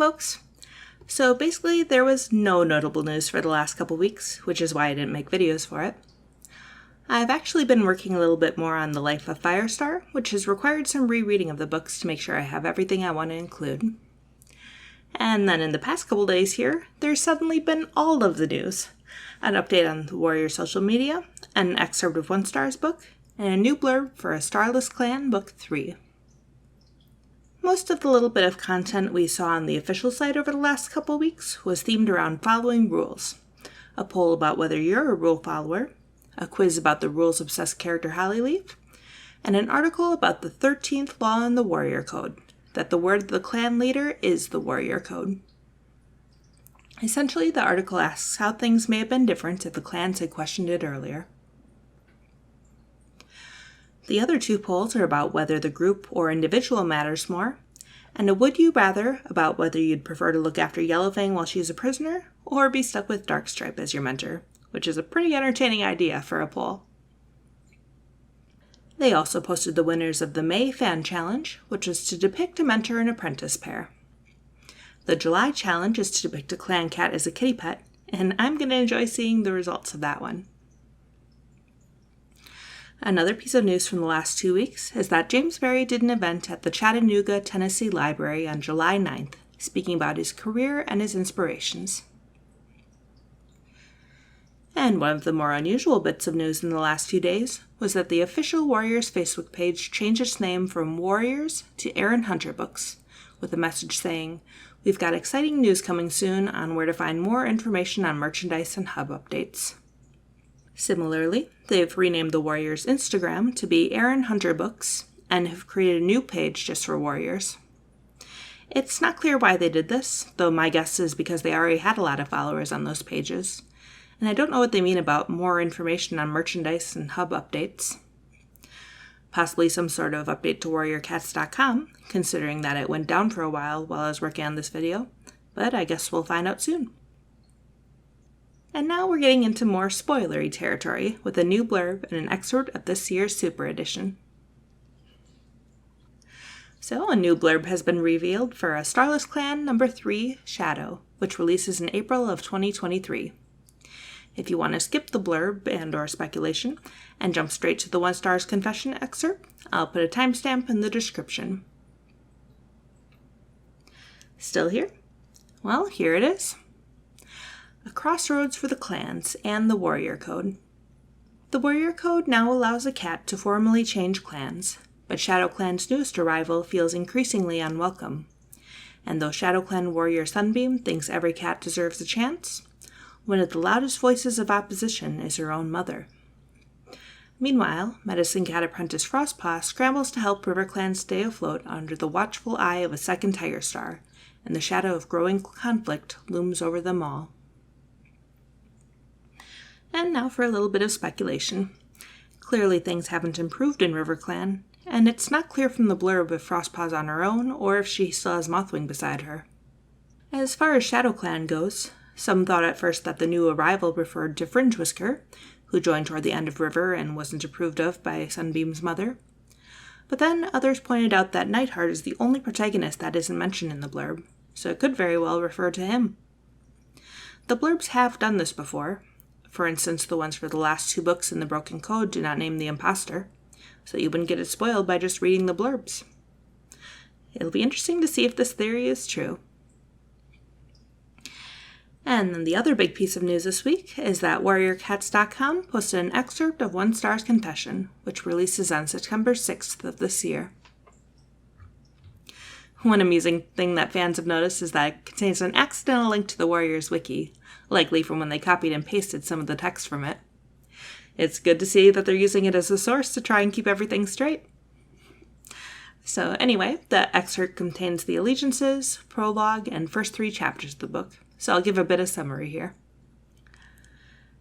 folks. So basically there was no notable news for the last couple weeks, which is why I didn't make videos for it. I've actually been working a little bit more on The Life of Firestar, which has required some rereading of the books to make sure I have everything I want to include. And then in the past couple days here, there's suddenly been all of the news. An update on the Warrior social media, an excerpt of Onestar's book, and a new blurb for A Starless Clan Book 3. Most of the little bit of content we saw on the official site over the last couple weeks was themed around following rules. A poll about whether you're a rule follower, a quiz about the rules-obsessed character Hollyleaf, and an article about the 13th law in the Warrior Code, that the word of the clan leader is the Warrior Code. Essentially, the article asks how things may have been different if the clans had questioned it earlier. The other two polls are about whether the group or individual matters more, and a would you rather about whether you'd prefer to look after Yellowfang while she's a prisoner, or be stuck with Darkstripe as your mentor, which is a pretty entertaining idea for a poll. They also posted the winners of the May Fan Challenge, which was to depict a mentor and apprentice pair. The July Challenge is to depict a clan cat as a kitty pet, and I'm going to enjoy seeing the results of that one. Another piece of news from the last 2 weeks is that James Berry did an event at the Chattanooga, Tennessee Library on July 9th, speaking about his career and his inspirations. And one of the more unusual bits of news in the last few days was that the official Warriors Facebook page changed its name from Warriors to Aaron Hunter Books, with a message saying, "We've got exciting news coming soon on where to find more information on merchandise and hub updates." Similarly, they've renamed the Warriors' Instagram to be Aaron Hunter Books and have created a new page just for Warriors. It's not clear why they did this, though my guess is because they already had a lot of followers on those pages. And I don't know what they mean about more information on merchandise and hub updates. Possibly some sort of update to warriorcats.com, considering that it went down for a while I was working on this video, but I guess we'll find out soon. And now we're getting into more spoilery territory with a new blurb and an excerpt of this year's Super Edition. So, a new blurb has been revealed for A Starless Clan No. 3, Shadow, which releases in April of 2023. If you want to skip the blurb and or speculation and jump straight to the Onestar's confession excerpt, I'll put a timestamp in the description. Still here? Well, here it is. A crossroads for the clans and the Warrior Code. The Warrior Code now allows a cat to formally change clans, but Shadow Clan's newest arrival feels increasingly unwelcome. And though Shadow Clan warrior Sunbeam thinks every cat deserves a chance, one of the loudest voices of opposition is her own mother. Meanwhile, Medicine Cat apprentice Frostpaw scrambles to help River Clan stay afloat under the watchful eye of a second Tiger Star, and the shadow of growing conflict looms over them all. And now for a little bit of speculation. Clearly things haven't improved in River Clan, and it's not clear from the blurb if Frostpaw's on her own or if she still has Mothwing beside her. As far as Shadow Clan goes, some thought at first that the new arrival referred to Fringe Whisker, who joined toward the end of River and wasn't approved of by Sunbeam's mother. But then others pointed out that Nightheart is the only protagonist that isn't mentioned in the blurb, so it could very well refer to him. The blurbs have done this before. For instance, the ones for the last 2 books in the Broken Code do not name the imposter, so you wouldn't get it spoiled by just reading the blurbs. It'll be interesting to see if this theory is true. And then the other big piece of news this week is that warriorcats.com posted an excerpt of Onestar's confession, which releases on September 6th of this year. One amusing thing that fans have noticed is that it contains an accidental link to the Warriors wiki, likely from when they copied and pasted some of the text from it. It's good to see that they're using it as a source to try and keep everything straight. So anyway, the excerpt contains the allegiances, prologue, and first 3 chapters of the book, so I'll give a bit of summary here.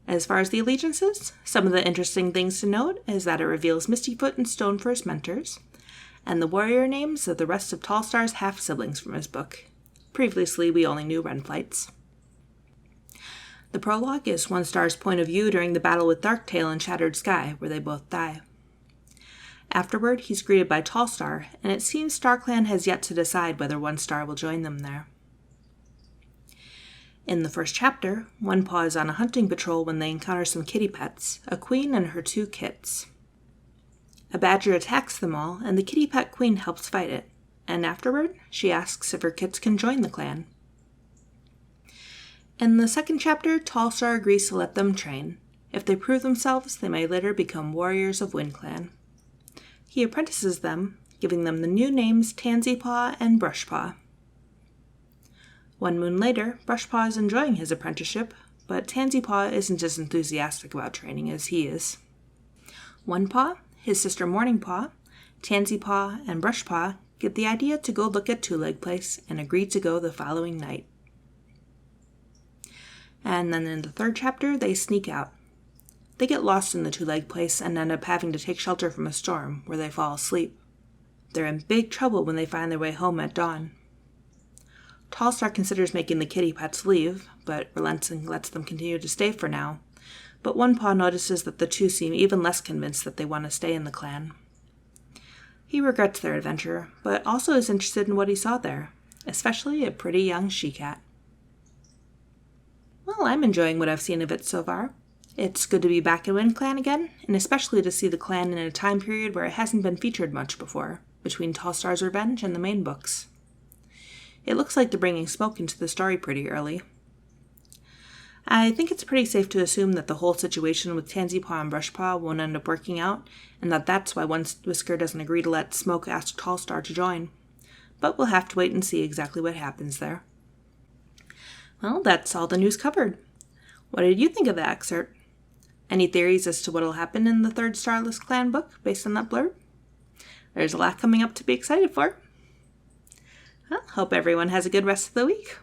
As far as the allegiances, some of the interesting things to note is that it reveals Mistyfoot and Stone as mentors, and the warrior names of the rest of Tallstar's half-siblings from his book. Previously, we only knew Renflights. The prologue is Onestar's point of view during the battle with Darktail in Shattered Sky, where they both die. Afterward, he's greeted by Tallstar, and it seems StarClan has yet to decide whether Onestar will join them there. In the first chapter, One Paw is on a hunting patrol when they encounter some kitty pets, a queen and her 2 kits. A badger attacks them all, and the kitty pet queen helps fight it, and afterward, she asks if her kits can join the clan. In the second chapter, Tallstar agrees to let them train. If they prove themselves, they may later become warriors of Wind Clan. He apprentices them, giving them the new names Tansypaw and Brushpaw. 1 moon later, Brushpaw is enjoying his apprenticeship, but Tansypaw isn't as enthusiastic about training as he is. One Paw, his sister Morningpaw, Tansypaw, and Brushpaw get the idea to go look at Two Leg Place and agree to go the following night. And then in the third chapter, they sneak out. They get lost in the Two Leg Place and end up having to take shelter from a storm, where they fall asleep. They're in big trouble when they find their way home at dawn. Tallstar considers making the kitty pets leave, but relents and lets them continue to stay for now. But One Paw notices that the two seem even less convinced that they want to stay in the clan. He regrets their adventure, but also is interested in what he saw there, especially a pretty young she-cat. Well, I'm enjoying what I've seen of it so far. It's good to be back in Wind Clan again, and especially to see the clan in a time period where it hasn't been featured much before, between Tallstar's Revenge and the main books. It looks like they're bringing smoke into the story pretty early. I think it's pretty safe to assume that the whole situation with Tansypaw and Brushpaw won't end up working out, and that's why One Whisker doesn't agree to let Smoke ask Tallstar to join. But we'll have to wait and see exactly what happens there. Well, that's all the news covered. What did you think of the excerpt? Any theories as to what will happen in the third Starless Clan book based on that blurb? There's a lot coming up to be excited for. Well, hope everyone has a good rest of the week.